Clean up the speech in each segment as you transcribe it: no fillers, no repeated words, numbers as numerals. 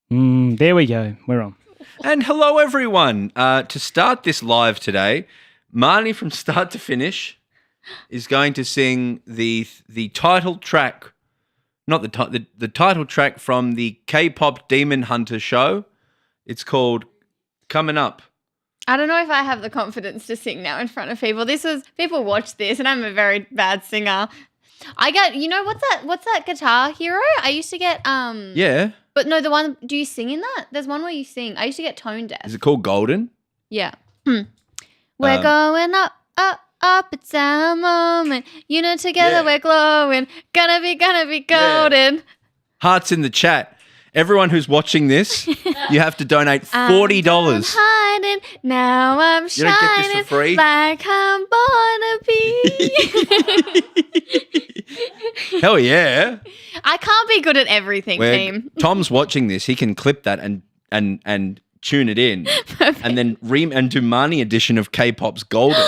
There we go. We're on. And hello, everyone. To start this live today, Marnie from start to finish is going to sing the title track, not the title track from the K-pop Demon Hunter show. It's called Coming Up. I don't know if I have the confidence to sing now in front of people. People watch this, and I'm a very bad singer. I get, what's that Guitar Hero? I used to get Yeah. But no, the one, do you sing in that? There's one where you sing. I used to get tone deaf. Is it called Golden? Yeah. We're going up, up, up. It's our moment. Together we're glowing. Gonna be golden. Yeah. Hearts in the chat. Everyone who's watching this, you have to donate $40. I'm hiding, now I'm You don't get this shining for free? like I'm born to be. Hell yeah. I can't be good at everything, team. Tom's watching this. He can clip that and tune it in. And then and do Marnie edition of K-pop's Golden.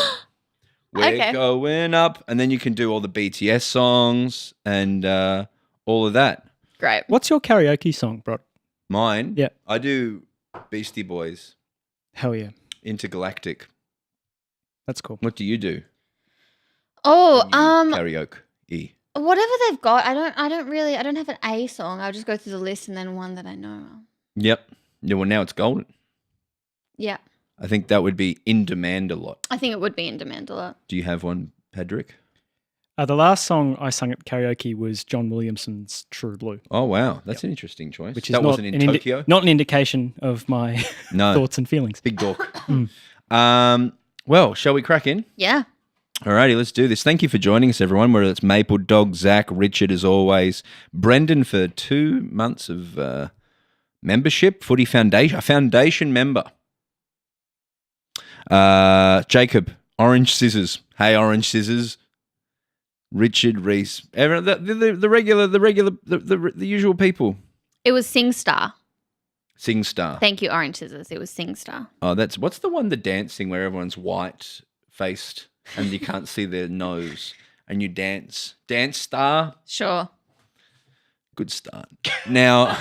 We're going up. And then you can do all the BTS songs and all of that. Great. What's your karaoke song, Brod? Mine? Yeah. I do Beastie Boys. Hell yeah. Intergalactic. That's cool. What do you do? Oh, Karaoke. whatever they've got. I don't have an A song. I'll just go through the list and then one that I know. Yep. Yeah, well, now it's Golden. Yeah. I think that would be in demand a lot. I think it would be in demand a lot. Do you have one, Pedrick? The last song I sung at karaoke was John Williamson's True Blue. Oh, wow. That's an interesting choice. Which is that not wasn't in Tokyo? Not an indication of my thoughts and feelings. Big dork. Well, shall we crack in? Yeah. Alrighty, let's do this. Thank you for joining us, everyone. Whether it's Maple Dog, Zach, Richard, as always, Brendan for 2 months of membership, Footy Foundation, a foundation member. Jacob, Orange Scissors. Hey, Orange Scissors. Richard, Reese, everyone, the usual people. It was SingStar. SingStar. Thank you, Orange Scissors. It was SingStar. Oh, what's the one, the dancing where everyone's white faced and you can't see their nose and you dance? Dance Star? Sure. Good start. Now,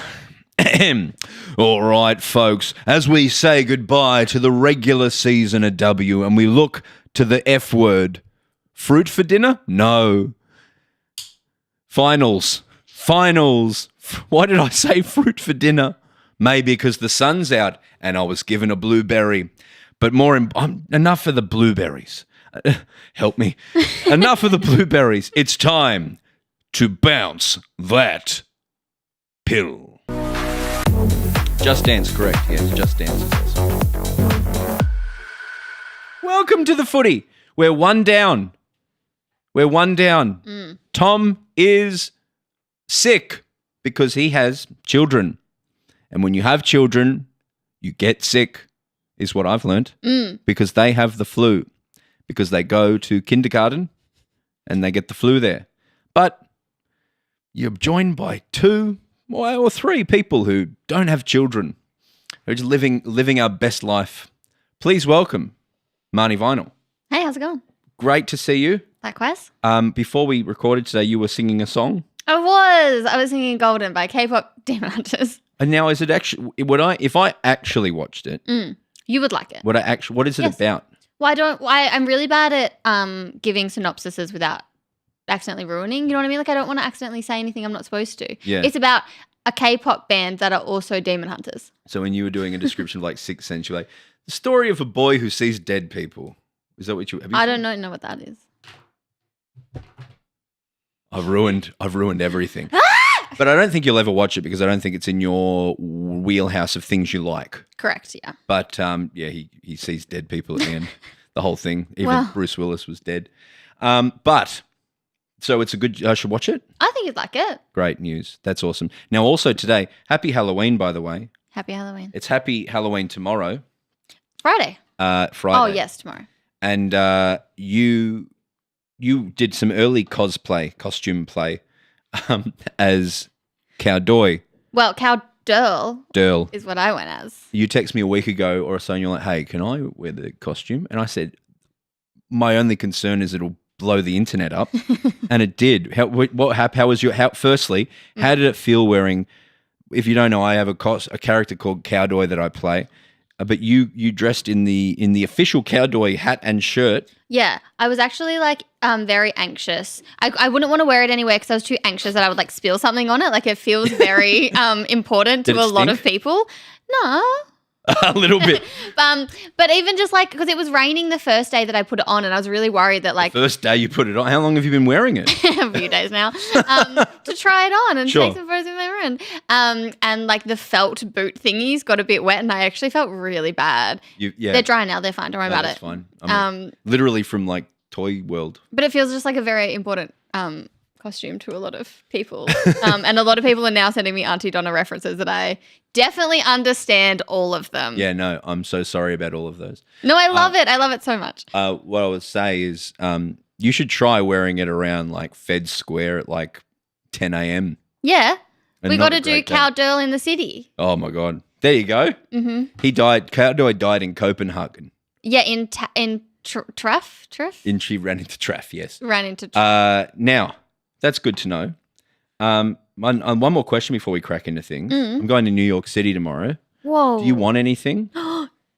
all right, folks, as we say goodbye to the regular season of W and we look to the F word, fruit for dinner? No. Finals. Why did I say fruit for dinner? Maybe because the sun's out and I was given a blueberry. But enough of the blueberries. Help me. Enough of the blueberries. It's time to bounce that pill. Just Dance, correct. Yes, Just Dance is also. Welcome to the footy. We're one down. Tom is sick because he has children. And when you have children, you get sick, is what I've learned. Because they have the flu. Because they go to kindergarten and they get the flu there. But you're joined by 2 or 3 people who don't have children, who are just living our best life. Please welcome Marnie Vinyl. Hey, how's it going? Great to see you. Likewise. Before we recorded today, you were singing a song. I was singing Golden by K-pop Demon Hunters. And now, is it actually? If I actually watched it, you would like it. What is it about? Well, I'm really bad at giving synopsises without accidentally ruining. You know what I mean? Like I don't want to accidentally say anything I'm not supposed to. Yeah. It's about a K-pop band that are also demon hunters. So when you were doing a description of like Sixth Sense, you're like, the story of a boy who sees dead people. Is that what you? I don't know what that is. I've ruined everything. But I don't think you'll ever watch it because I don't think it's in your wheelhouse of things you like. Correct, yeah. But he sees dead people at the end. The whole thing. Even Bruce Willis was dead. But so it's a good. I should watch it. I think you'd like it. Great news. That's awesome. Now, also today, Happy Halloween, by the way. Happy Halloween. It's Happy Halloween tomorrow. Friday. Friday. Oh yes, tomorrow. And you did some early costume play, as Cowdoy. Well, Durl is what I went as. You text me a week ago or so, and you're like, "Hey, can I wear the costume?" And I said, "My only concern is it'll blow the internet up," and it did. How was your? Firstly, how did it feel wearing if you don't know, I have a character called Cowdoy that I play. But you dressed in the official Cowdoy hat and shirt. Yeah, I was actually like very anxious. I wouldn't want to wear it anywhere because I was too anxious that I would like spill something on it. Like it feels very important to Did it a lot stink? of people. No. A little bit. But even just like because it was raining the first day that I put it on, and I was really worried that like First day you put it on. How long have you been wearing it? a few days now to try it on and Sure. take some photos with my friend. And like the felt boot thingies got a bit wet, and I actually felt really bad. Yeah. They're dry now. They're fine. Don't worry about That's it. fine. I mean, literally from like Toy World. But it feels just like a very important costume to a lot of people. And a lot of people are now sending me Auntie Donna references that I definitely understand all of them. Yeah, no, I'm so sorry about all of those. No, I love it. I love it so much. What I would say is you should try wearing it around like Fed Square at like 10 a.m. Yeah. And We not got to a do great day. Cowgirl in the city. Oh my God. There you go. Mm-hmm. Cowdoy died in Copenhagen. Yeah, in Truff? And she ran into Traff, yes. Ran into Truff. Now, that's good to know. One more question before we crack into things. I'm going to New York City tomorrow. Whoa. Do you want anything?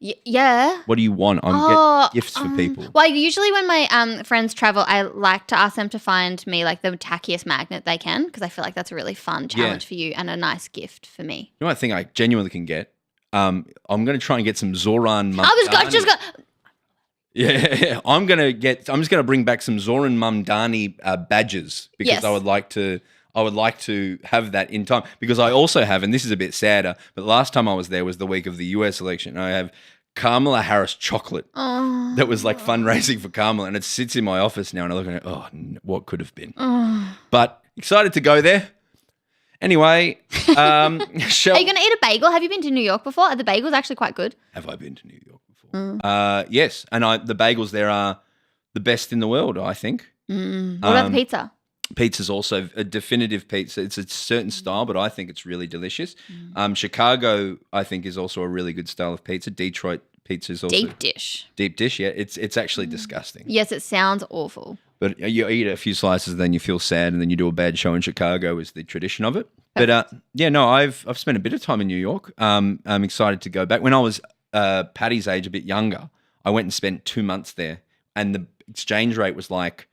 Yeah. What do you want? Get gifts for people. Well, usually when my friends travel, I like to ask them to find me like the tackiest magnet they can because I feel like that's a really fun challenge for you and a nice gift for me. You know what I think I genuinely can get? I'm going to try and get some Zoran Mumdani. I was just going Yeah, I'm just gonna bring back some Zoran Mumdani badges because Yes. I would like to have that in time because I also have, and this is a bit sadder, but last time I was there was the week of the US election. I have Kamala Harris chocolate that was like fundraising for Kamala, and it sits in my office now, and I look at it. What could have been? But excited to go there. Anyway, Are you going to eat a bagel? Have you been to New York before? Are the bagels actually quite good? have I been to New York before? Yes, and the bagels there are the best in the world, I think. What about the pizza? Pizza's also a definitive pizza. It's a certain style, but I think it's really delicious. Chicago, I think, is also a really good style of pizza. Detroit pizza is also Deep dish. deep dish. Yeah, it's actually disgusting. Yes, it sounds awful. But you eat a few slices, then you feel sad, and then you do a bad show in Chicago. Is the tradition of it. But I've spent a bit of time in New York. I'm excited to go back. When I was Patty's age, a bit younger, I went and spent 2 months there, and the exchange rate was like.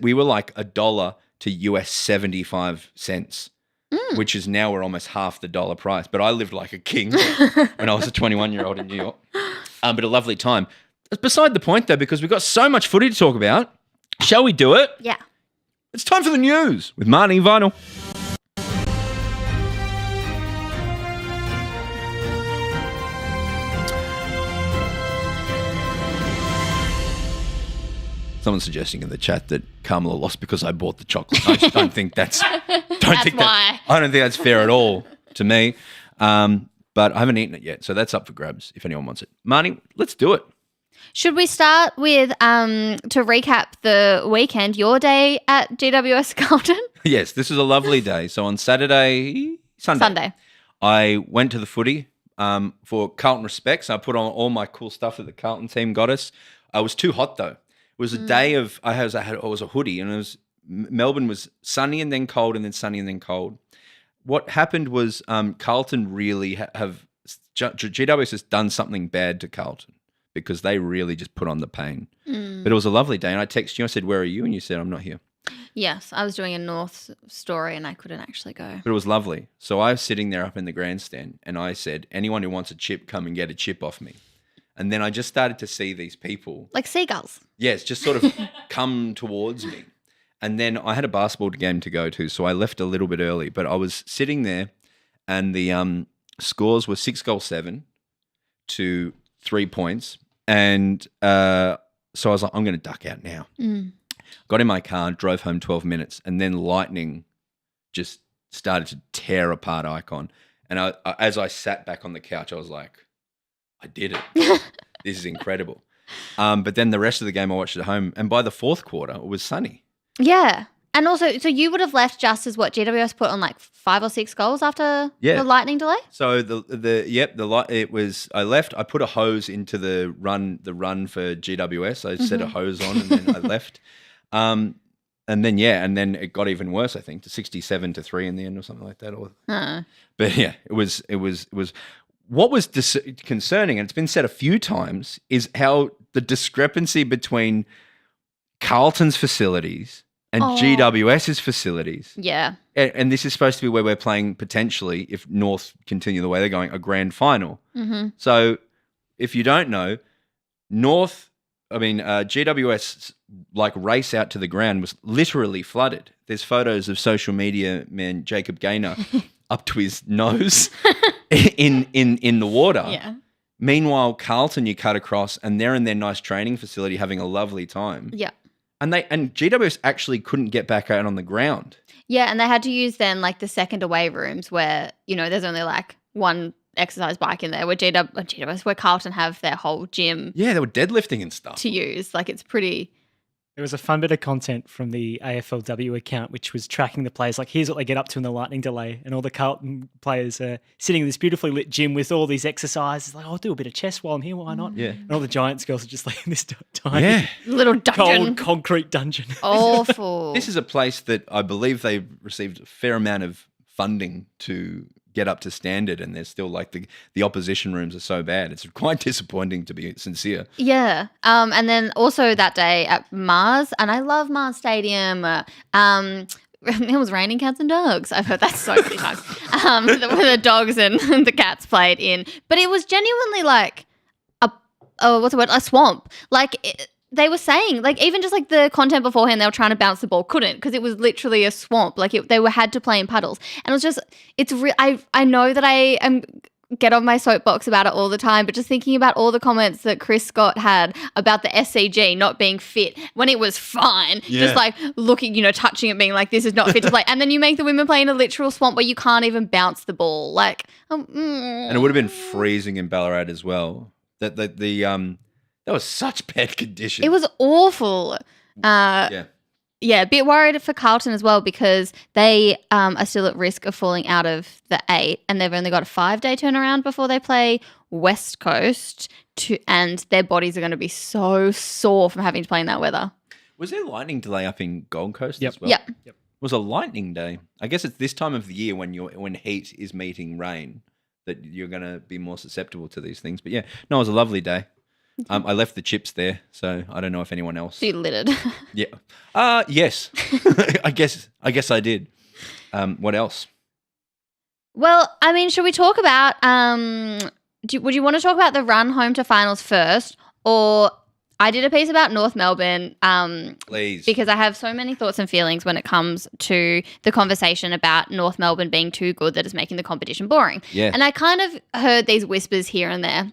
We were like $1 to US 75 cents, which is now we're almost half the dollar price. But I lived like a king when I was a 21-year-old in New York. But a lovely time. That's beside the point, though, because we've got so much footy to talk about. Shall we do it? Yeah. It's time for the news with Marnie Vinyl. Someone's suggesting in the chat that Kamala lost because I bought the chocolate. I just don't think that's. why. I don't think that's fair at all to me. But I haven't eaten it yet, so that's up for grabs if anyone wants it. Marnie, let's do it. Should we start with to recap the weekend, your day at GWS Carlton? Yes, this is a lovely day. So on Sunday, I went to the footy for Carlton respects. I put on all my cool stuff that the Carlton team got us. I was too hot though. It was a day of I was a hoodie, and Melbourne was sunny and then cold and then sunny and then cold. What happened was Carlton really GWS has done something bad to Carlton because they really just put on the pain. But it was a lovely day, and I texted you. I said, "Where are you?" And you said, "I'm not here." Yes, I was doing a North story and I couldn't actually go. But it was lovely. So I was sitting there up in the grandstand, and I said, "Anyone who wants a chip, come and get a chip off me." And then I just started to see these people. Like seagulls. Yes, just sort of come towards me. And then I had a basketball game to go to, so I left a little bit early. But I was sitting there, and the scores were 6-7 to 3 points. And so I was like, I'm going to duck out now. Got in my car, drove home 12 minutes, and then lightning just started to tear apart Icon. And as I sat back on the couch, I was like, I did it. This is incredible. But then the rest of the game I watched at home, and by the fourth quarter, it was sunny. Yeah. And also, so you would have left just as what GWS put on like 5 or 6 goals after the lightning delay? So it was. I left. I put a hose into the run for GWS. I set a hose on and then I left. And then it got even worse, I think, to 67-3 in the end or something like that. But yeah, it was what was concerning, and it's been said a few times, is how the discrepancy between Carlton's facilities and GWS's facilities. Yeah. And this is supposed to be where we're playing potentially, if North continue the way they're going, a grand final. Mm-hmm. So if you don't know, GWS race out to the ground was literally flooded. There's photos of social media man Jacob Gaynor up to his nose in the water. Yeah. Meanwhile, Carlton you cut across and they're in their nice training facility having a lovely time. Yeah. And GWS actually couldn't get back out on the ground. Yeah, and they had to use then the second away rooms where, there's only one exercise bike in there where GWS, where Carlton have their whole gym. Yeah, they were deadlifting and stuff. To use. It's pretty. There was a fun bit of content from the AFLW account, which was tracking the players. Here's what they get up to in the lightning delay. And all the Carlton players are sitting in this beautifully lit gym with all these exercises. I'll do a bit of chest while I'm here. Why not? Yeah. And all the Giants girls are just in this tiny little dungeon. Cold concrete dungeon. Awful. This is a place that I believe they received a fair amount of funding to get up to standard, and there's still the opposition rooms are so bad. It's quite disappointing, to be sincere. Yeah. And then also that day at Mars, and I love Mars Stadium. It was raining cats and dogs. I've heard that so many times. The dogs and the cats played in, but it was genuinely a swamp. They were saying, even just the content beforehand, they were trying to bounce the ball, couldn't, because it was literally a swamp. They had to play in puddles, and it was just, I know that I am get on my soapbox about it all the time, but just thinking about all the comments that Chris Scott had about the SCG not being fit when it was fine, just looking, touching it, being this is not fit to play, and then you make the women play in a literal swamp where you can't even bounce the ball, And it would have been freezing in Ballarat as well. That was such bad conditions. It was awful. Yeah, a bit worried for Carlton as well because they are still at risk of falling out of the 8, and they've only got a 5-day turnaround before they play West Coast, and their bodies are going to be so sore from having to play in that weather. Was there lightning delay up in Gold Coast as well? Yep. It was a lightning day. I guess it's this time of the year when heat is meeting rain that you're going to be more susceptible to these things. But yeah, no, it was a lovely day. I left the chips there, so I don't know if anyone else. You littered. Yeah. Yes. I guess I did. What else? Well, should we talk about? Would you want to talk about the run home to finals first, or I did a piece about North Melbourne? Please. Because I have so many thoughts and feelings when it comes to the conversation about North Melbourne being too good that it's making the competition boring. Yeah. And I kind of heard these whispers here and there.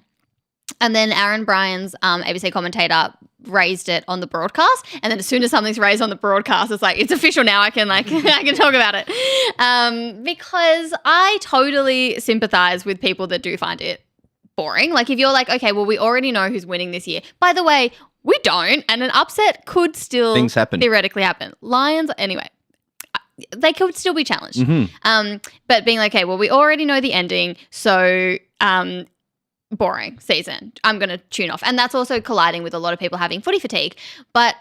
And then Aaron Bryan's ABC commentator raised it on the broadcast, and then as soon as something's raised on the broadcast, it's it's official now. I can I can talk about it because I totally sympathise with people that do find it boring. If you're okay, well, we already know who's winning this year. By the way, we don't, and an upset could still things happen theoretically happen. Lions, anyway. They could still be challenged. Mm-hmm. But being okay, well, we already know the ending, so boring season. I'm going to tune off. And that's also colliding with a lot of people having footy fatigue. But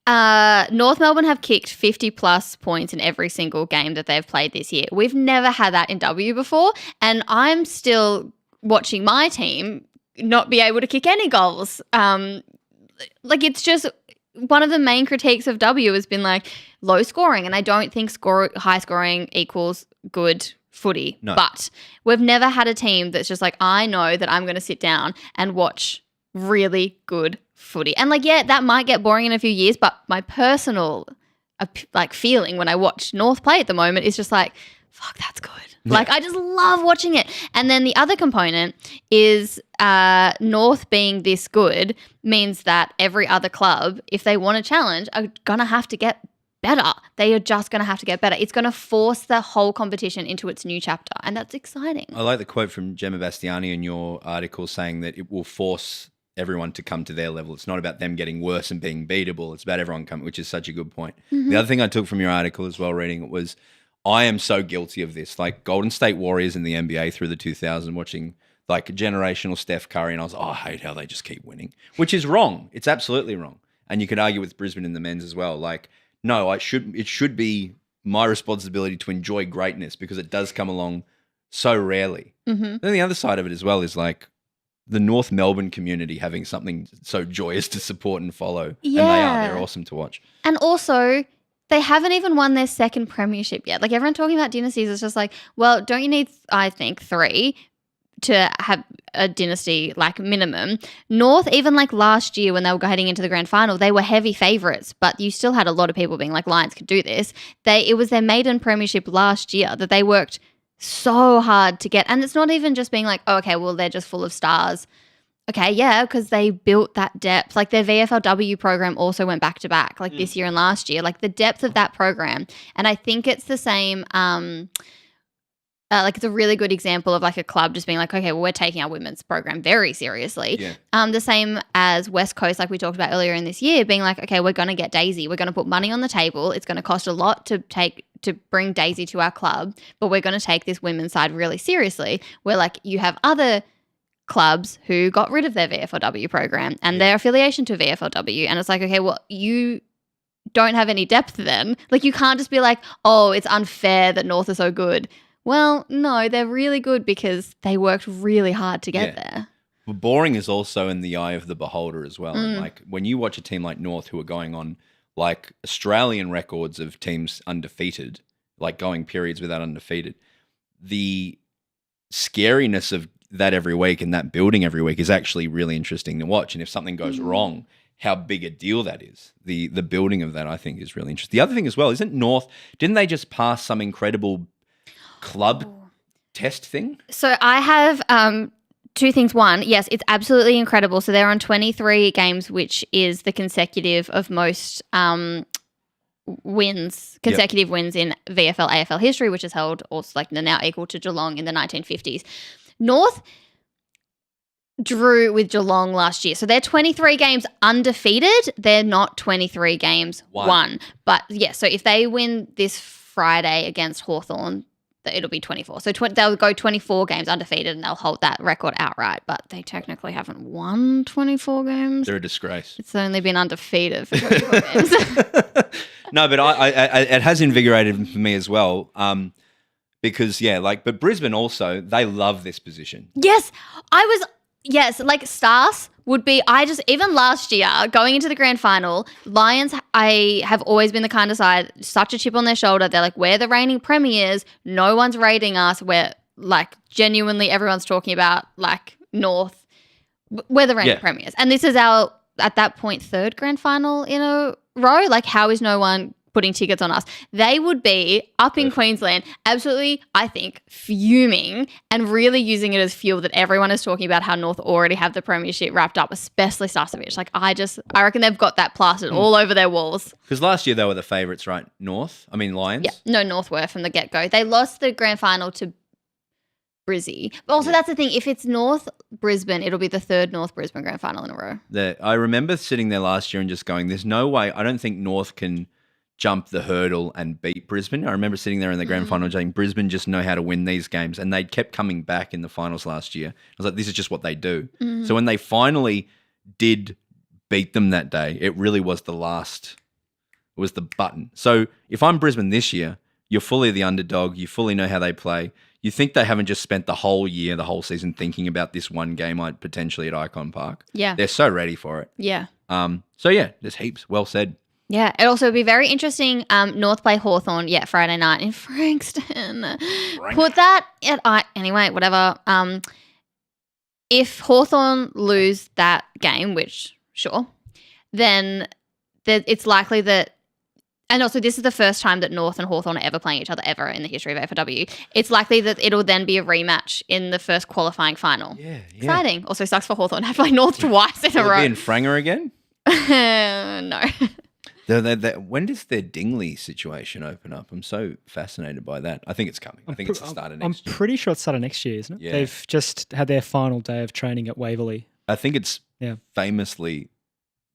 North Melbourne have kicked 50-plus points in every single game that they've played this year. We've never had that in W before, and I'm still watching my team not be able to kick any goals. It's just one of the main critiques of W has been low scoring, and I don't think high scoring equals good footy. No. But we've never had a team that's just I know that I'm going to sit down and watch really good footy. And that might get boring in a few years, but my personal feeling when I watch North play at the moment is just fuck, that's good. Yeah. I just love watching it. And then the other component is North being this good means that every other club, if they want to challenge, are going to have to get better. They are just going to have to get better. It's going to force the whole competition into its new chapter, and that's exciting. I like the quote from Gemma Bastiani in your article saying that it will force everyone to come to their level. It's not about them getting worse and being beatable. It's about everyone coming, which is such a good point. Mm-hmm. The other thing I took from your article as well, reading it, was I am so guilty of this. Golden State Warriors in the NBA through the 2000s, watching generational Steph Curry, and I was, I hate how they just keep winning, which is wrong. It's absolutely wrong. And you could argue with Brisbane in the men's as well. no, it should be my responsibility to enjoy greatness because it does come along so rarely. Mm-hmm. Then the other side of it as well is like the North Melbourne community having something so joyous to support and follow. Yeah. And they're awesome to watch. And also, they haven't even won their second premiership yet. Like, everyone talking about dynasties is just like, well, don't you need, I think, 3 to have a dynasty, like, minimum? North, even like last year when they were heading into the grand final, they were heavy favourites, but you still had a lot of people being like, Lions could do this. It was their maiden premiership last year that they worked so hard to get. And it's not even just being like, oh, okay, well, they're just full of stars. Okay, yeah, because they built that depth. Like, their VFLW program also went back to back, like this year and last year. Like, the depth of that program. And I think it's the same, like, it's a really good example of like a club just being like, okay, well, we're taking our women's program very seriously. Yeah. The same as West Coast, like we talked about earlier in this year, being like, okay, we're going to get Daisy. We're going to put money on the table. It's going to cost a lot to bring Daisy to our club, but we're going to take this women's side really seriously. Where like you have other clubs who got rid of their VFLW program and their affiliation to VFLW, and it's like, okay, well, you don't have any depth then. Like, you can't just be like, oh, it's unfair that North are so good. Well, no, they're really good because they worked really hard to get there. But boring is also in the eye of the beholder as well. And like when you watch a team like North who are going on like Australian records of teams undefeated, like going periods without undefeated, the scariness of that every week and that building every week is actually really interesting to watch. And if something goes wrong, how big a deal that is. The building of that, I think, is really interesting. The other thing as well, isn't North, didn't they just pass some incredible club test thing? So I have 2 things. One, yes, it's absolutely incredible. So they're on 23 games, which is the consecutive of most consecutive wins in VFL AFL history, which is held also like now equal to Geelong in the 1950s. North drew with Geelong last year. So they're 23 games undefeated. They're not 23 games won. But yeah, so if they win this Friday against Hawthorn, it'll be 24. So they'll go 24 games undefeated and they'll hold that record outright. But they technically haven't won 24 games. They're a disgrace. It's only been undefeated for 24 games. No, but I it has invigorated me as well. Because but Brisbane also, they love this position. Yes, like Stars would be, even last year, going into the grand final, Lions, I have always been the kind of side, such a chip on their shoulder. They're like, we're the reigning premiers. No one's rating us. We're like, genuinely, everyone's talking about like North. We're the reigning premiers. And this is our, at that point, 3rd grand final in a row. Like, how is no one putting tickets on us? They would be up in Queensland, absolutely, I think, fuming and really using it as fuel that everyone is talking about how North already have the premiership wrapped up, especially Starcevich. Like, I reckon they've got that plastered all over their walls. Because last year they were the favourites, right? Lions? Yeah, no, North were from the get-go. They lost the grand final to Brizzy. But also that's the thing, if it's North Brisbane, it'll be the 3rd North Brisbane grand final in a row. I remember sitting there last year and just going, there's no way, I don't think North can jump the hurdle and beat Brisbane. I remember sitting there in the grand final saying Brisbane just know how to win these games, and they kept coming back in the finals last year. I was like, this is just what they do. So when they finally did beat them that day, it really was the button. So if I'm Brisbane this year, you're fully the underdog, you fully know how they play. You think they haven't just spent the whole year, the whole season thinking about this one game potentially at Icon Park. Yeah. They're so ready for it. Yeah. There's heaps. Well said. Yeah, it'll also be very interesting. North play Hawthorn, Friday night in Frankston. Put that at anyway, whatever. If Hawthorn lose that game, which sure, then it's likely that, and also this is the first time that North and Hawthorn are ever playing each other ever in the history of AFLW. It's likely that it'll then be a rematch in the first qualifying final. Yeah. Exciting. Also sucks for Hawthorn. Have played North twice in a row. Be in Franger again? No. When does their Dingley situation open up? I'm so fascinated by that. I think it's coming. I think it's the start of next year. I'm pretty sure it's started next year, isn't it? Yeah. They've just had their final day of training at Waverley. I think it's famously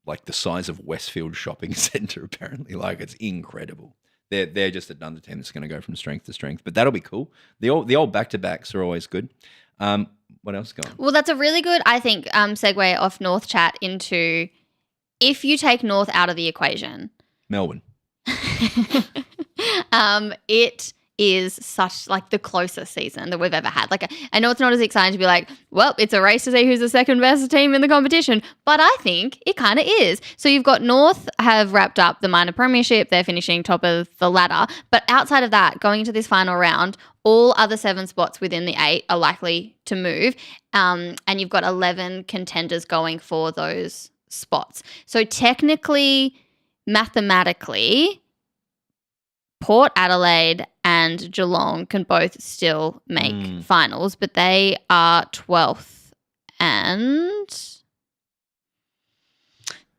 like the size of Westfield Shopping Centre, apparently. Like, it's incredible. They're just another team that's going to go from strength to strength. But that'll be cool. The old back-to-backs are always good. What else going on? Well, that's a really good, I think, segue off North chat into... If you take North out of the equation. Melbourne. It is such like the closest season that we've ever had. Like, I know it's not as exciting to be like, well, it's a race to see who's the second best team in the competition, but I think it kind of is. So you've got North have wrapped up the minor premiership. They're finishing top of the ladder. But outside of that, going into this final round, all other 7 spots within the 8 are likely to move. And you've got 11 contenders going for those spots. So technically, mathematically, Port Adelaide and Geelong can both still make finals, but they are 12th and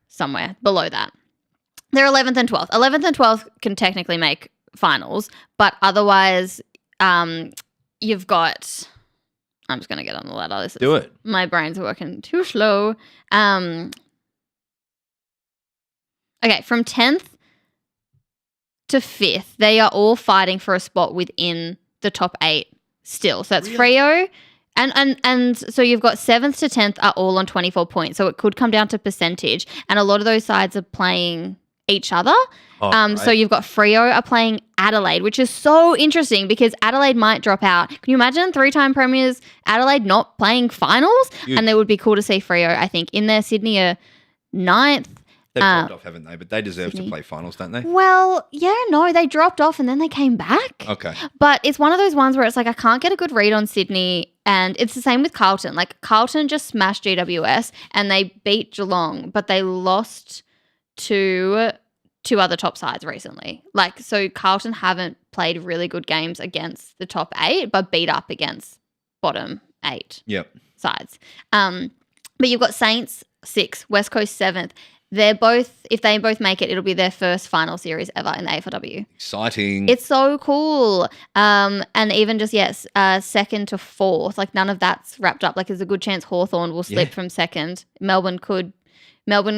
somewhere below that. They're 11th and 12th. 11th and 12th can technically make finals, but otherwise you've got – I'm just going to get on the ladder. Do it. My brain's working too slow. Okay, from 10th to 5th, they are all fighting for a spot within the top 8 still. So that's Freo. And so you've got 7th to 10th are all on 24 points. So it could come down to percentage. And a lot of those sides are playing each other. Right. So you've got Freo are playing Adelaide, which is so interesting because Adelaide might drop out. Can you imagine 3-time premiers Adelaide not playing finals? Huge. And it would be cool to see Freo, I think, in there. Sydney are 9th. They've dropped off, haven't they? But they deserve to play finals, don't they? Well, yeah, no, they dropped off and then they came back. Okay. But it's one of those ones where it's like I can't get a good read on Sydney, and it's the same with Carlton. Like Carlton just smashed GWS and they beat Geelong, but they lost to 2 other top sides recently. Like, so Carlton haven't played really good games against the top 8, but beat up against bottom 8 sides. But you've got Saints 6th, West Coast 7th. They're both, if they both make it, it'll be their first final series ever in the AFLW. Exciting. It's so cool. And even just, 2nd to 4th, like none of that's wrapped up. Like there's a good chance Hawthorn will slip from 2nd. Melbourne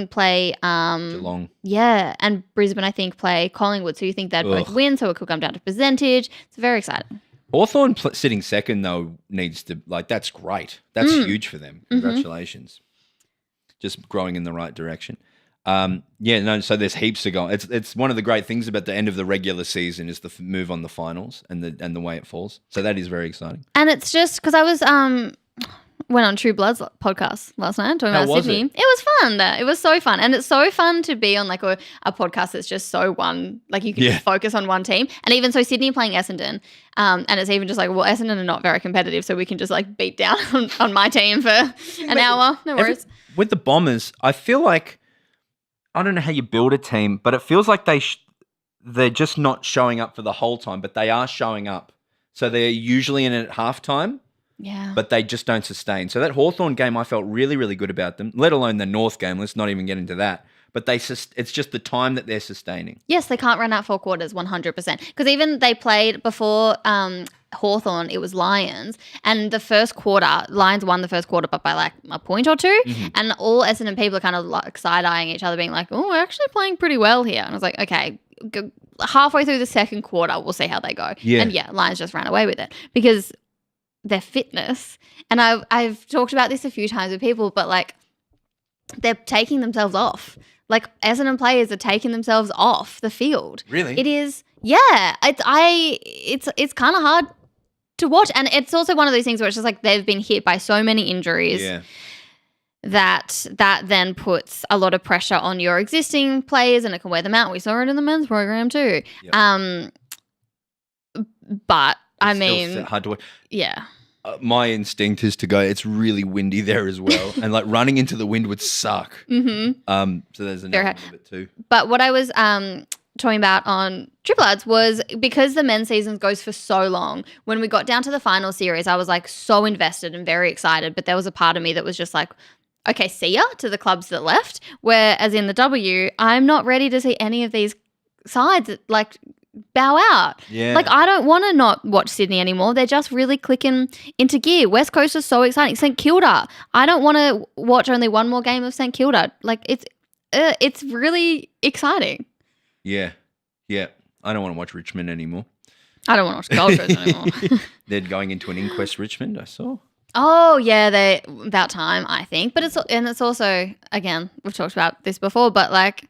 play Geelong. Yeah, and Brisbane I think play Collingwood. So you think they'd both win, so it could come down to percentage. It's very exciting. Hawthorn sitting 2nd though needs to, like, that's great. That's huge for them. Congratulations. Just growing in the right direction. So there's heaps to go. It's one of the great things about the end of the regular season is the move on the finals and the way it falls. So that is very exciting. And it's just because I was went on True Blood's podcast last night talking about Sydney. It was fun. It was so fun, and it's so fun to be on like a podcast that's just so one. Like you can just focus on one team, and even so, Sydney playing Essendon, and it's even just like, well, Essendon are not very competitive, so we can just like beat down on my team for an hour. No worries. With the Bombers, I feel like. I don't know how you build a team, but it feels like they're just not showing up for the whole time, but they are showing up. So they're usually in at halftime, but they just don't sustain. So that Hawthorn game, I felt really, really good about them, let alone the North game. Let's not even get into that. But it's just the time that they're sustaining. Yes, they can't run out 4 quarters 100%. Because even they played before Hawthorn, it was Lions. And the first quarter, Lions won the first quarter, but by like a point or 2. And all Essendon people are kind of like side-eyeing each other, being like, oh, we're actually playing pretty well here. And I was like, okay, halfway through the second quarter, we'll see how they go. Yeah. And Lions just ran away with it because their fitness. And I've talked about this a few times with people, but like they're taking themselves off. Like Essendon players are taking themselves off the field. Really? It is. Yeah. It's kind of hard to watch, and it's also one of those things where it's just like they've been hit by so many injuries that then puts a lot of pressure on your existing players, and it can wear them out. We saw it in the men's program too. Yep. But I mean, hard to watch. Yeah. My instinct is to go, it's really windy there as well. And like running into the wind would suck. So there's another little bit too. But what I was talking about on Triple Ads was because the men's season goes for so long, when we got down to the final series, I was like so invested and very excited. But there was a part of me that was just like, okay, see ya to the clubs that left. Whereas in the W, I'm not ready to see any of these sides like bow out. Yeah. Like I don't want to not watch Sydney anymore. They're just really clicking into gear. West Coast is so exciting. St Kilda. I don't want to watch only one more game of St Kilda. Like it's really exciting. Yeah. Yeah. I don't want to watch Richmond anymore. I don't want to watch Gold Coast anymore. They're going into an inquest Richmond, I saw. Oh yeah, they about time, I think. But it's also, again, we've talked about this before, but like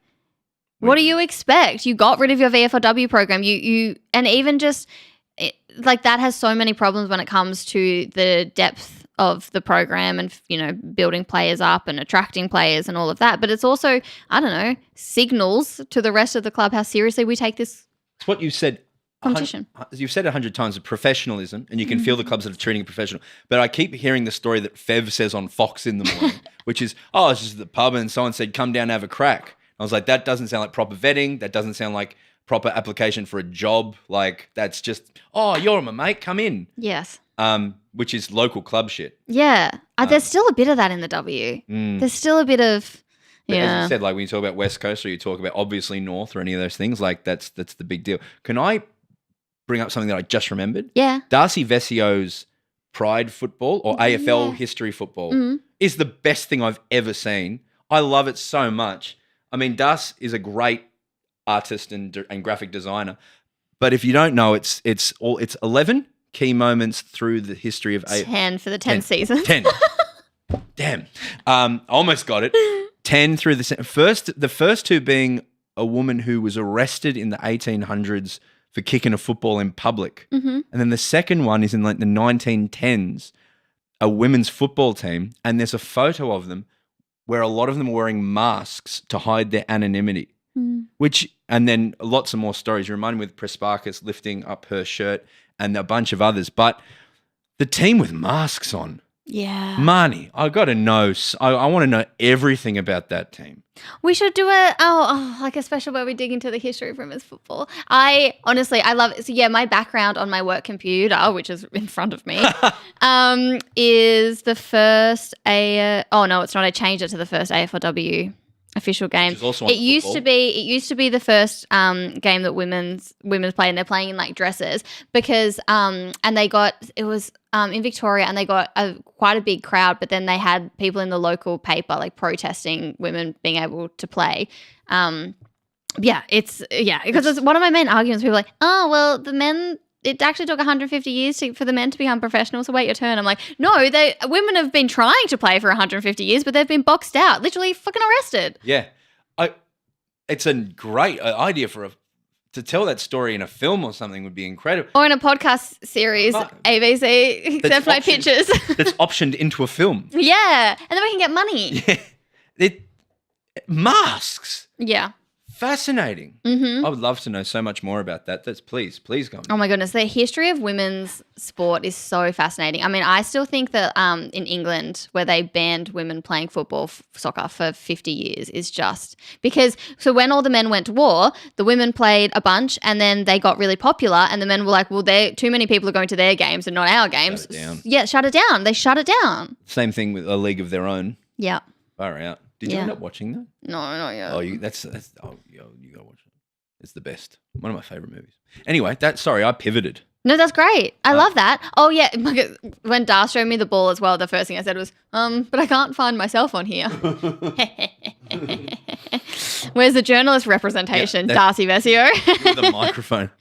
What do you expect? You got rid of your VFLW program. You and even just like that has so many problems when it comes to the depth of the program and, you know, building players up and attracting players and all of that. But it's also, I don't know, signals to the rest of the club how seriously we take this It's what you said. competition. You've said 100 times of professionalism, and you can feel the clubs that are treating it professional. But I keep hearing the story that Fev says on Fox in the morning, which is, oh, it's just at the pub and someone said, come down and have a crack. I was like, that doesn't sound like proper vetting. That doesn't sound like proper application for a job. Like, that's just, oh, you're my mate, come in. Yes. Which is local club shit. Yeah. There's still a bit of that in the W. There's still a bit of, But yeah. as you said, like when you talk about West Coast or you talk about obviously North or any of those things, like that's the big deal. Can I bring up something that I just remembered? Yeah. Darcy Vessio's Pride football or AFL history football is the best thing I've ever seen. I love it so much. I mean, Darcy is a great artist and graphic designer, but if you don't know, it's 11 key moments through the history of 10 for the 10 seasons. 10. Damn. Almost got it. 10 through the first two being a woman who was arrested in the 1800s for kicking a football in public. And then the second one is in like the 1910s, a women's football team, and there's a photo of them where a lot of them are wearing masks to hide their anonymity. And then lots of more stories. You remind me with Presparkis lifting up her shirt and a bunch of others. But the team with masks on, Yeah. Marnie, I got to know. I want to know everything about that team. We should do like a special where we dig into the history of women's football. I love it. So yeah, my background on my work computer, which is in front of me, is the first oh no, it's not. I changed it to the first AFLW official game. Which is also on It used football. to be the first game that women's played, and they're playing in like dresses because and they got it was in Victoria, and they got quite a big crowd, but then they had people in the local paper like protesting women being able to play. Because it's one of my main arguments. People are like, oh well, the men. It actually took 150 years for the men to become professionals, so wait your turn. I'm like, no, women have been trying to play for 150 years, but they've been boxed out, literally fucking arrested. Yeah. It's a great idea to tell that story in a film or something would be incredible. Or in a podcast series, ABC, except my pictures. That's optioned into a film. Yeah, and then we can get money. Yeah. Masks. Yeah. Fascinating. I would love to know so much more about that. Please go on. Oh my goodness, the history of women's sport is so fascinating. I mean, I still think that in England, where they banned women playing football, soccer for 50 years, is just because. So when all the men went to war, the women played a bunch, and then they got really popular, and the men were like, "Well, too many people are going to their games and not our games." Shut it down. Yeah, shut it down. They shut it down. Same thing with A League of Their Own. Yeah. Far out. Did you Yeah. end up watching that? No, not yet. Oh, you gotta watch it. It's the best. One of my favorite movies. Anyway, I pivoted. No, that's great. I love that. Oh yeah, when Dar showed me the ball as well, the first thing I said was, but I can't find myself on here. Where's the journalist representation, Darcy Vesio? The microphone.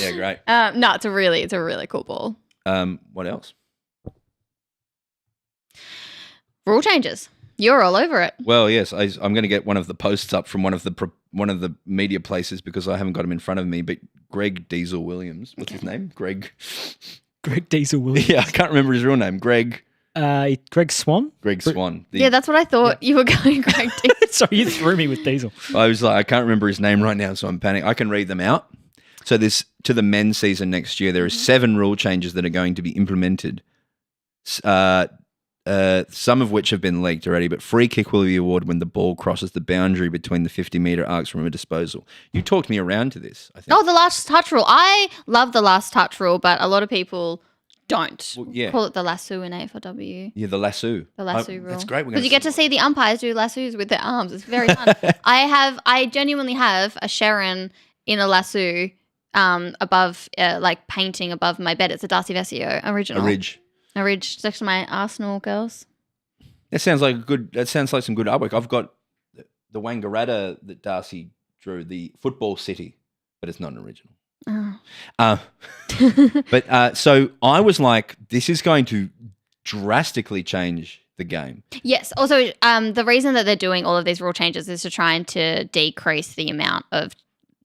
Yeah, great. No, it's a really cool ball. What else? Rule changes. You're all over it. Well, yes, I'm going to get one of the posts up from one of the media places because I haven't got him in front of me. But Greg Diesel Williams, what's his name? Greg Diesel Williams. Yeah, I can't remember his real name. Greg Swan. Greg Swan. Yeah, that's what I thought you were going, Greg. Sorry, you threw me with Diesel. I was like, I can't remember his name right now, so I'm panicking. I can read them out. So to the men's season next year, there are 7 rule changes that are going to be implemented. Some of which have been leaked already, but free kick will be awarded when the ball crosses the boundary between the 50-metre arcs from a disposal. You talked me around to this, I think. Oh, the last touch rule. I love the last touch rule, but a lot of people don't. Well, yeah. Call it the lasso in AFLW. Yeah, the lasso. The lasso rule. That's great. Because you get to see the umpires do lassos with their arms. It's very fun. I genuinely have a Sharon in a lasso above, like painting above my bed. It's a Darcy Vesio original. A ridge next to my Arsenal girls. That sounds like some good artwork. I've got the Wangaratta that Darcy drew, the Football City, but it's not an original. Oh. But so I was like, this is going to drastically change the game. Yes. Also, the reason that they're doing all of these rule changes is to trying to decrease the amount of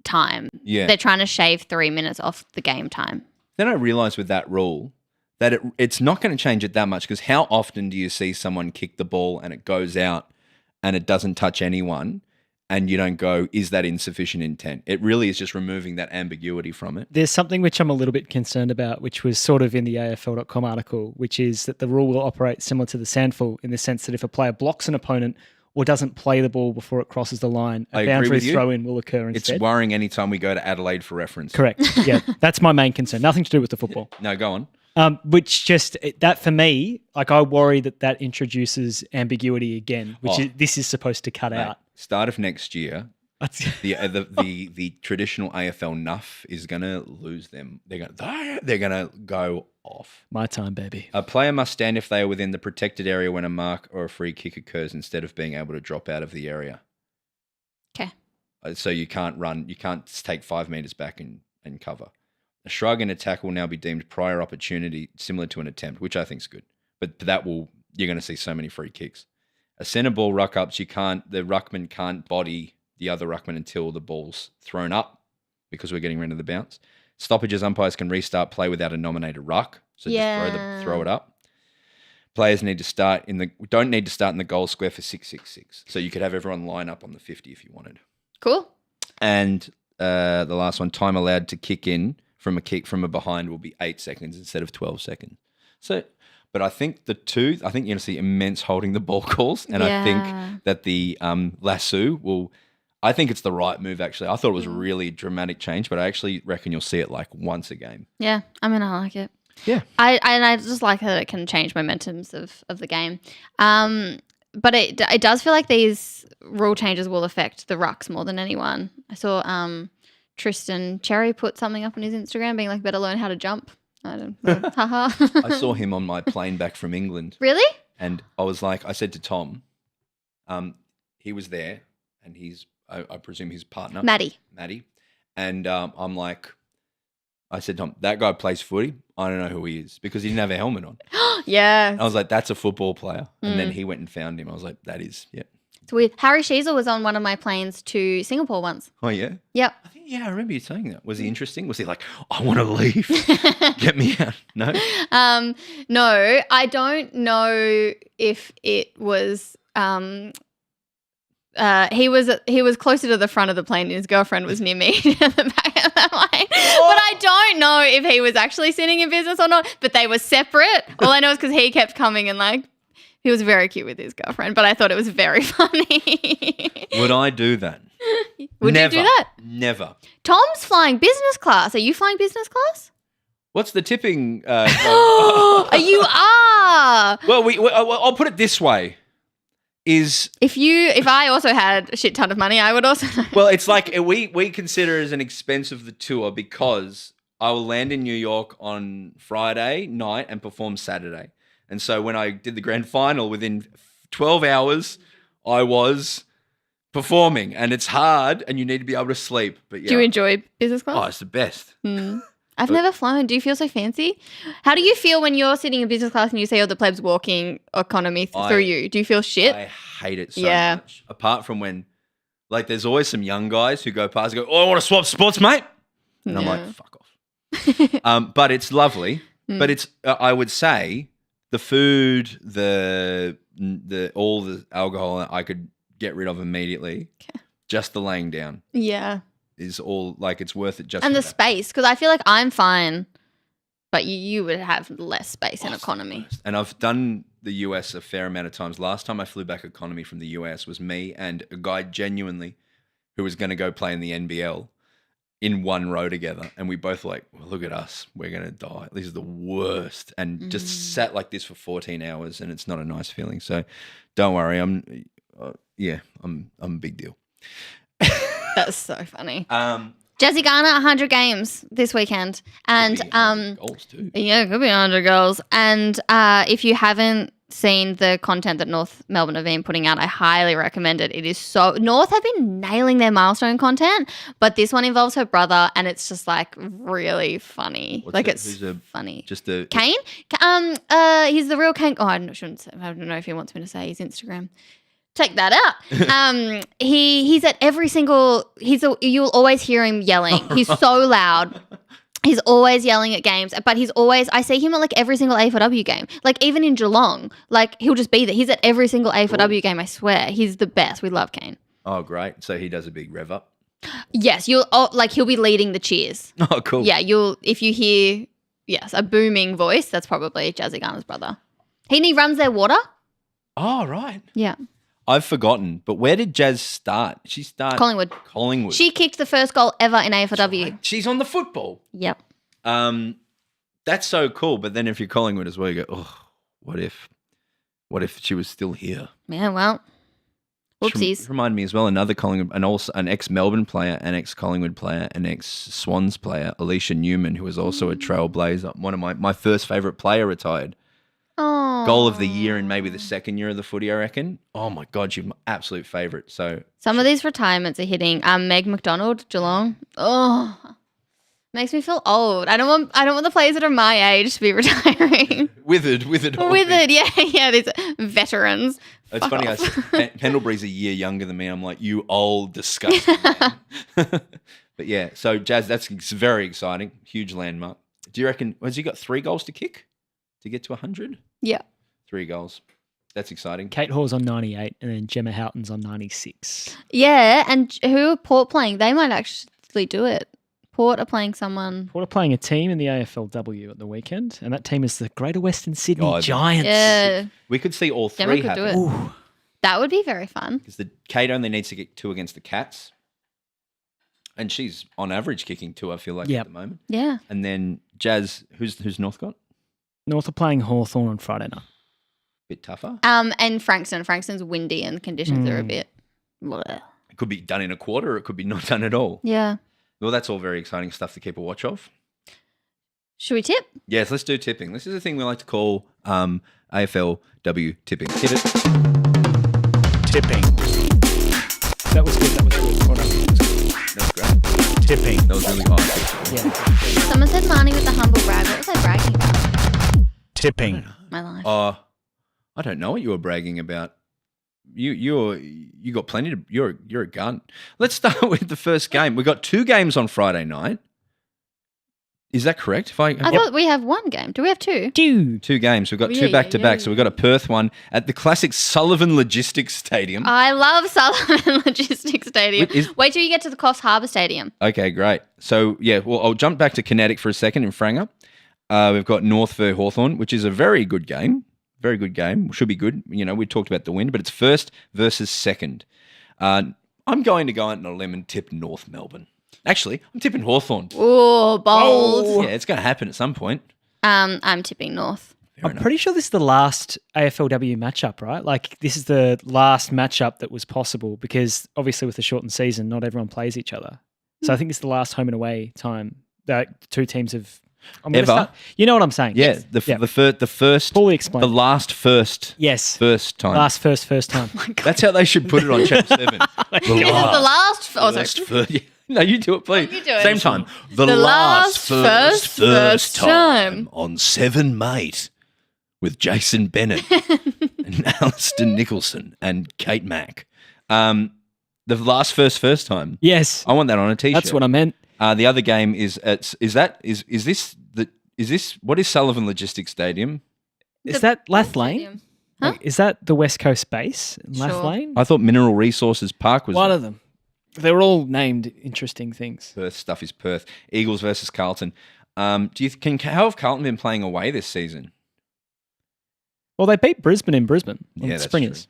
time. Yeah. They're trying to shave 3 minutes off the game time. Then I realised with that rule that it's not going to change it that much, because how often do you see someone kick the ball and it goes out and it doesn't touch anyone and you don't go, is that insufficient intent? It really is just removing that ambiguity from it. There's something which I'm a little bit concerned about, which was sort of in the AFL.com article, which is that the rule will operate similar to the sandful in the sense that if a player blocks an opponent or doesn't play the ball before it crosses the line, I a agree boundary with you. throw-in will occur instead. It's worrying anytime we go to Adelaide for reference. Correct. Yeah, that's my main concern. Nothing to do with the football. No, go on. Which just that for me, like I worry that introduces ambiguity again, which this is supposed to cut out. Start of next year, the traditional AFL nuff is going to lose them. They're going to go off. My time, baby. A player must stand if they are within the protected area when a mark or a free kick occurs, instead of being able to drop out of the area. Okay. So you can't run. You can't take 5 meters back and cover. A shrug and a tackle will now be deemed prior opportunity, similar to an attempt, which I think is good. But you're going to see so many free kicks. A centre ball ruck ups, the ruckman can't body the other ruckman until the ball's thrown up, because we're getting rid of the bounce. Stoppages, umpires can restart play without a nominated ruck, so just throw it up. Players don't need to start in the goal square for 6-6-6. So you could have everyone line up on the 50 if you wanted. Cool. And the last one, time allowed to kick in from a kick from a behind will be 8 seconds instead of 12 seconds. So, but I think you're going to see immense holding the ball calls, and I think that the lasso will. I think it's the right move, actually. I thought it was a really dramatic change, but I actually reckon you'll see it like once a game. Yeah, I mean, I like it. Yeah. I just like that it can change momentums of the game. But it does feel like these rule changes will affect the rucks more than anyone. I saw Tristan Cherry put something up on his Instagram being like, better learn how to jump. I don't know. Haha. I saw him on my plane back from England. Really? And I said to Tom, he was there, and I presume his partner. Maddie. And I said, Tom, that guy plays footy. I don't know who he is, because he didn't have a helmet on. Yeah. I was like, that's a football player. And then he went and found him. I was like, that is, yeah. It's weird. Harry Sheezel was on one of my planes to Singapore once. Oh, yeah? Yep. I remember you saying that. Was he interesting? Was he like, I want to leave. Get me out. No? No, I don't know if it was he was closer to the front of the plane and his girlfriend was near me at the back of the plane. But I don't know if he was actually sitting in business or not, but they were separate. All I know is because he kept coming and like he was very cute with his girlfriend, but I thought it was very funny. Would I do that? Would Never. you do that? Never. Tom's flying business class. Are you flying business class? What's the tipping? You are. Well, I'll put it this way. If I also had a shit ton of money, I would also. Well, it's like we consider it as an expense of the tour, because I will land in New York on Friday night and perform Saturday. And so when I did the grand final, within 12 hours, I was performing, and it's hard, and you need to be able to sleep. But yeah. Do you enjoy business class? Oh, it's the best. I've never flown. Do you feel so fancy? How do you feel when you're sitting in business class and you see all the plebs walking economy through you? Do you feel shit? I hate it so much. Apart from when, like, there's always some young guys who go past and go, oh, I want to swap spots, mate. And I'm like, fuck off. But it's lovely. But it's, I would say, the food, all the alcohol I could get rid of immediately. Okay. Just the laying down. Yeah. Is all, like, it's worth it just and for the that. Space, because I feel like I'm fine, but you would have less space in economy. And I've done the US a fair amount of times. Last time I flew back economy from the US was me and a guy genuinely who was going to go play in the NBL in one row together. And we both were like, well, look at us. We're going to die. This is the worst. And just sat like this for 14 hours, and it's not a nice feeling. So don't worry. I'm a big deal. That's so funny. Jesse Garner, 100 games this weekend. And goals too. Yeah, it could be 100 goals. And if you haven't seen the content that North Melbourne have been putting out, I highly recommend it. It is so North have been nailing their milestone content, but this one involves her brother, and it's just like really funny. It's funny. Just a Kane? He's the real Kane. Oh, I shouldn't say. I don't know if he wants me to say his Instagram. Check that out. He's at every single. You'll always hear him yelling. He's so loud. He's always yelling at games, but I see him at like every single AFLW game. Like even in Geelong, like he'll just be there. He's at every single AFLW game, I swear. He's the best. We love Kane. Oh, great. So he does a big rev up. Yes, he'll be leading the cheers. Oh, cool. Yeah, if you hear, a booming voice, that's probably Jazzy Garner's brother. He runs their water. Oh, right. Yeah. I've forgotten, but where did Jazz start? She started Collingwood. She kicked the first goal ever in AFLW. Right. She's on the football. Yep. That's so cool. But then if you're Collingwood as well, you go, oh, what if she was still here? Yeah, well, whoopsies. Remind me as well, another Collingwood, and also an ex-Melbourne player, an ex-Collingwood player, an ex-Swans player, Alicia Newman, who was also a trailblazer. One of my first favourite player retired. Oh. Goal of the year in maybe the second year of the footy, I reckon. Oh my God, she's my absolute favourite. So some of these retirements are hitting. Meg McDonald, Geelong. Oh, makes me feel old. I don't want the players that are my age to be retiring. Withered. Yeah. These veterans. It's funny. Pendlebury's a year younger than me. I'm like, you old, disgusting man. But yeah, so Jazz, that's very exciting. Huge landmark. Do you reckon? Has he got 3 goals to kick to get to 100? Yeah. 3 goals. That's exciting. Kate Hall's on 98 and then Gemma Houghton's on 96. Yeah, and who are Port playing? They might actually do it. Port are playing someone. Port are playing a team in the AFLW at the weekend, and that team is the Greater Western Sydney Giants. Yeah. We could see all 3 Gemma could happen. do it. That would be very fun. Because Kate only needs to get 2 against the Cats. And she's on average kicking 2, I feel like, at the moment. Yeah. And then Jazz, who's North got? North are playing Hawthorn on Friday night. Bit tougher. And Frankston. Frankston's windy and conditions are a bit. Bleh. It could be done in a quarter, or it could be not done at all. Yeah. Well, that's all very exciting stuff to keep a watch of. Should we tip? Yes, let's do tipping. This is a thing we like to call AFLW tipping. Hit it. Tipping. That was good. Well done. That was great. Tipping. That was really hard. Yeah. Someone said Marnie with the humble brag. What was I bragging about? Tipping. My life. I don't know what you were bragging about. You got plenty to. You're a gun. Let's start with the first game. We got 2 games on Friday night. Is that correct? I thought we have 1 game. Do we have 2? 2 games. We've got 2 back to back. So we've got a Perth one at the classic Sullivan Logistics Stadium. I love Sullivan Logistics Stadium. Wait till you get to the Coffs Harbour Stadium. Okay, great. So yeah, well, I'll jump back to Kinetic for a second in Franger. We've got North v Hawthorn, which is a very good game. Very good game. Should be good. You know, we talked about the win, but it's first versus second. I'm going to go out on a limb and tip North Melbourne. Actually, I'm tipping Hawthorn. Oh, bold. Yeah, it's going to happen at some point. I'm tipping North. I'm pretty sure this is the last AFLW matchup, right? Like this is the last matchup that was possible because obviously with the shortened season, not everyone plays each other. So I think this is the last home and away time that 2 teams have. You know what I'm saying? Yeah, yes. the first. Fully explain. The last first. Yes. First time. Last first time. Oh my God. That's how they should put it on Channel 7. The last. Oh, sorry. No, you do it, please. You do it. Same time. The last first time on 7 Mate with Jason Bennett and Alistair Nicholson and Kate Mack. The last first time. Yes. I want that on a t-shirt. That's what I meant. The other game is what is Sullivan Logistics Stadium? Is that Lath Lane? Huh? Like, is that the West Coast base in Lath Sure. Lane? I thought Mineral Resources Park was One of them. They're all named interesting things. Perth stuff is Perth. Eagles versus Carlton. How have Carlton been playing away this season? Well, they beat Brisbane in Brisbane on Yeah, the that's Springers.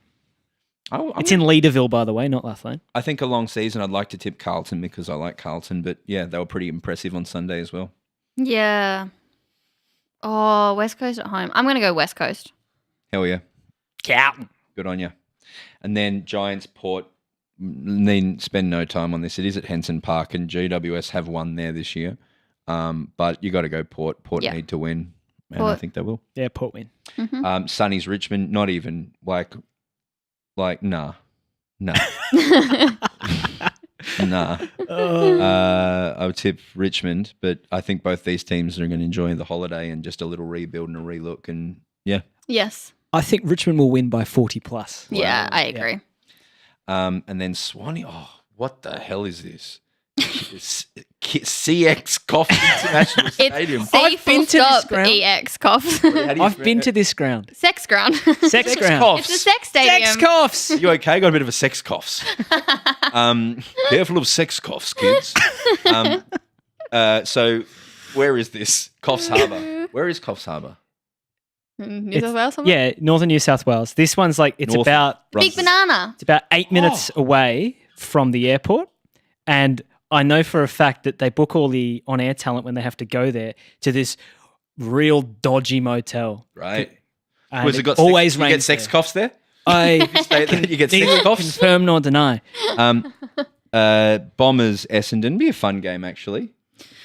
It's in Leaderville, by the way, not Lath Lane. I think a long season I'd like to tip Carlton because I like Carlton, but yeah, they were pretty impressive on Sunday as well. Yeah. Oh, West Coast at home. I'm going to go West Coast. Hell yeah. Carlton. Good on you. And then Giants Port, need spend no time on this. It is at Henson Park and GWS have won there this year. But you got to go Port. Port need to win. And I Port. think they will. Yeah, Port win. Sunny's Richmond, not even like nah. Nah. I would tip Richmond, but I think both these teams are going to enjoy the holiday and just a little rebuild and a relook. And yeah. Yes. I think Richmond will win by 40 plus. Yeah, I agree. And then Swanee. Oh, what the hell is this? CX Coffee International Stadium. It's C I've full been to this stop ground. EX Coffs. I've been to this ground. Sex ground. Sex ground. coughs. It's a sex stadium. Sex coughs. You okay? Got a bit of a sex coughs. Careful of sex coughs, kids. So where is this? Coffs Harbour. Where is Coffs Harbour? New South Wales somewhere? Yeah, northern New South Wales. This one's like it's North about Big Banana. It's about 8 minutes away from the airport. And I know for a fact that they book all the on-air talent when they have to go there to this real dodgy motel. Right. And Was it got always you get rains sex there. coughs there? I Stay there, you get sex neither coughs? confirm nor deny. Bombers Essendon. Be a fun game, actually.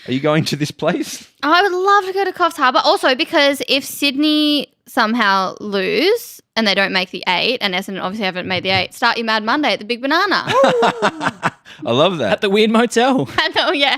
Are you going to this place? Oh, I would love to go to Coffs Harbour. Also, because if Sydney somehow lose and they don't make the 8, and Essendon obviously haven't made the 8, start your Mad Monday at the Big Banana. I love that. At the weird motel. I know, yeah.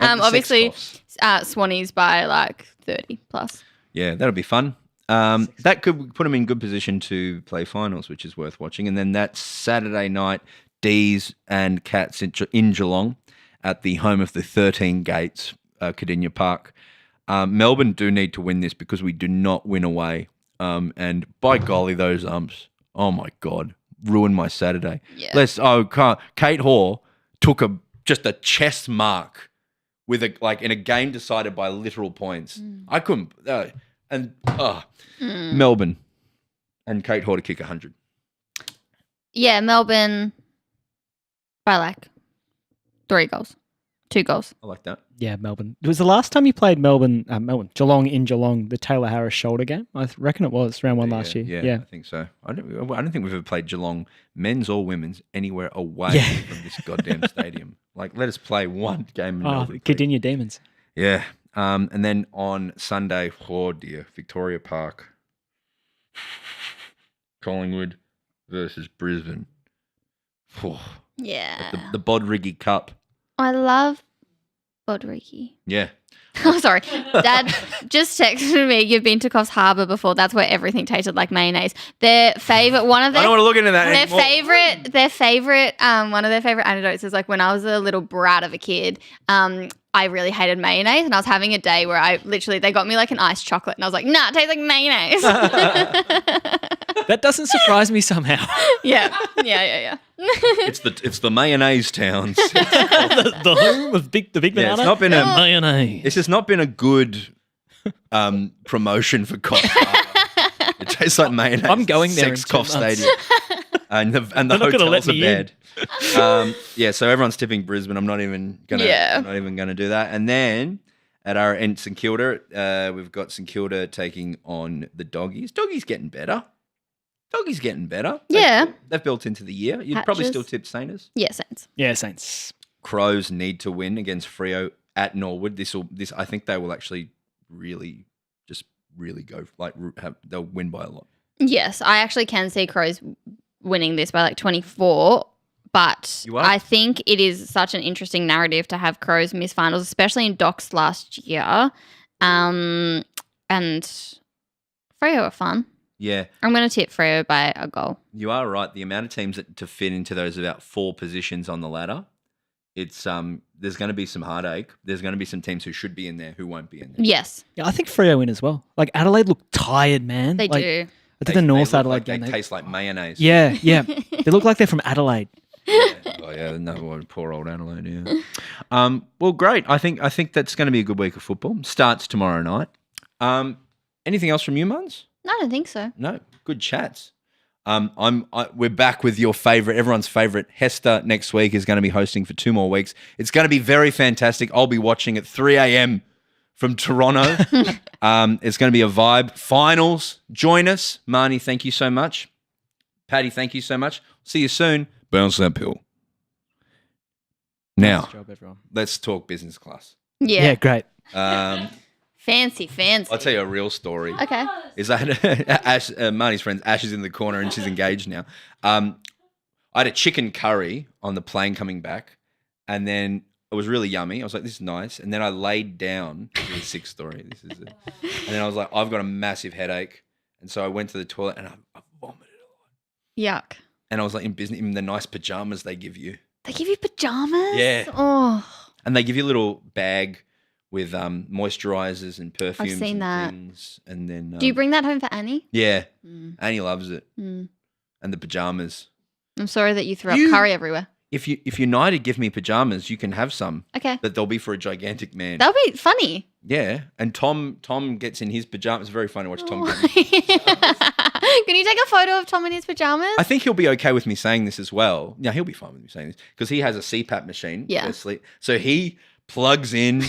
And the Obviously, sex coughs. Swannies by like 30 plus. Yeah, that'll be fun. That could put them in good position to play finals, which is worth watching. And then that Saturday night, D's and Cats in Geelong at the home of the 13 Gates, Cardinia Park. Melbourne do need to win this because we do not win away. And by golly, those umps, oh my God, ruined my Saturday. Yeah. Kate Hoare took just a chest mark with in a game decided by literal points. I couldn't. Melbourne and Kate Hoare to kick 100. Yeah, Melbourne by like 3 goals. 2 goals. I like that. Yeah, Melbourne. It was the last time you played Geelong in Geelong, the Taylor Harris shoulder game. I reckon it was round 1 last year. Yeah, I think so. I don't think we've ever played Geelong, men's or women's, anywhere away from this goddamn stadium. Like, let us play one game in Melbourne. Cardinia Demons. Yeah. And then on Sunday, oh dear, Victoria Park, Collingwood versus Brisbane. Oh, Yeah. the Bodriggy Cup. I love Bodriki. Yeah. Oh, sorry. Dad just texted me, you've been to Coffs Harbour before. That's where everything tasted like mayonnaise. Their favourite, one of their... I don't want to look into that Their anymore. favorite, one of their favorite anecdotes is like when I was a little brat of a kid, I really hated mayonnaise, and I was having a day where they got me like an iced chocolate, and I was like, nah, it tastes like mayonnaise. That doesn't surprise me somehow. Yeah. It's the mayonnaise towns. the home of the big banana. It's not been mayonnaise. It's just not been a good promotion for Coffs Harbour. It tastes like mayonnaise. I'm going there Sex in 2 Coff months. Stadium. And the not gonna let hotels are me in. bad. So everyone's tipping Brisbane. I'm not even gonna do that. And then at our end, St Kilda, we've got St Kilda taking on the Doggies. Doggies getting better. Yeah. They've built into the year. You'd probably still tip Saints. Yeah, Saints. Yeah, Saints. Crows need to win against Freo at Norwood. I think they will actually really go they'll win by a lot. Yes, I actually can see Crows winning this by like 24, but You are? I think it is such an interesting narrative to have Crows miss finals, especially in Docs last year. And Freo are fun. Yeah. I'm going to tip Freo by a goal. You are right. The amount of teams to fit into those about 4 positions on the ladder, it's there's going to be some heartache. There's going to be some teams who should be in there who won't be in there. Yes, Yeah, I think Freo win as well. Like Adelaide look tired, man. they do. I did the North look Adelaide like game. They taste like mayonnaise. Yeah. They look like they're from Adelaide. Oh yeah, no, poor old Adelaide. Yeah. Well, great. I think that's going to be a good week of football. Starts tomorrow night. Anything else from you, Marns? No, I don't think so. No. Good chats. We're back with everyone's favorite. Hester next week is going to be hosting for 2 more weeks. It's going to be very fantastic. I'll be watching at 3 a.m. from Toronto. It's going to be a vibe. Finals. Join us. Marnie, thank you so much. Patty, thank you so much. See you soon. Bounce that pill. Now, Nice job, everyone. let's talk business class. Yeah. Yeah, great. Fancy. I'll tell you a real story. Okay. Is that Ash, Marnie's friend Ash is in the corner and she's engaged now. I had a chicken curry on the plane coming back, and then it was really yummy. I was like, this is nice. And then I laid down. This is a sick story. This is it. And then I was like, I've got a massive headache. And so I went to the toilet and I vomited a lot. Yuck. And I was like in the nice pajamas they give you. They give you pajamas? Yeah. Oh. And they give you a little bag with moisturizers and perfumes. I've seen and that. things. And then Do you bring that home for Annie? Yeah. Mm. Annie loves it. Mm. And the pajamas. I'm sorry that you threw up curry everywhere. If United give me pajamas, you can have some. Okay. But they'll be for a gigantic man. That'll be funny. Yeah. And Tom gets in his pajamas. It's very funny to watch Tom get Can you take a photo of Tom in his pajamas? I think he'll be okay with me saying this as well. Yeah, he'll be fine with me saying this because he has a CPAP machine. Yeah. For sleep. So he plugs in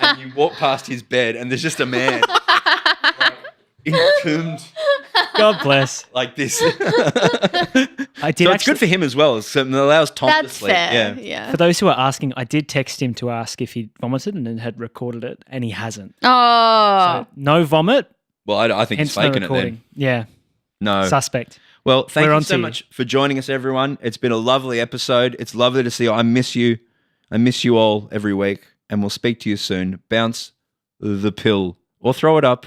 and you walk past his bed and there's just a man like, entombed God bless. like this. I did So it's good for him as well. So it allows Tom to That's sleep. fair. Yeah. Yeah. For those who are asking, I did text him to ask if he vomited and then had recorded it, and he hasn't. Oh. So no vomit, Well, I think he's hence no faking it recording. then. Yeah, No. suspect. Well, thank We're you on so to you. much for joining us, everyone. It's been a lovely episode. It's lovely to see you. I miss you. I miss you all every week. And we'll speak to you soon. Bounce the pill or throw it up.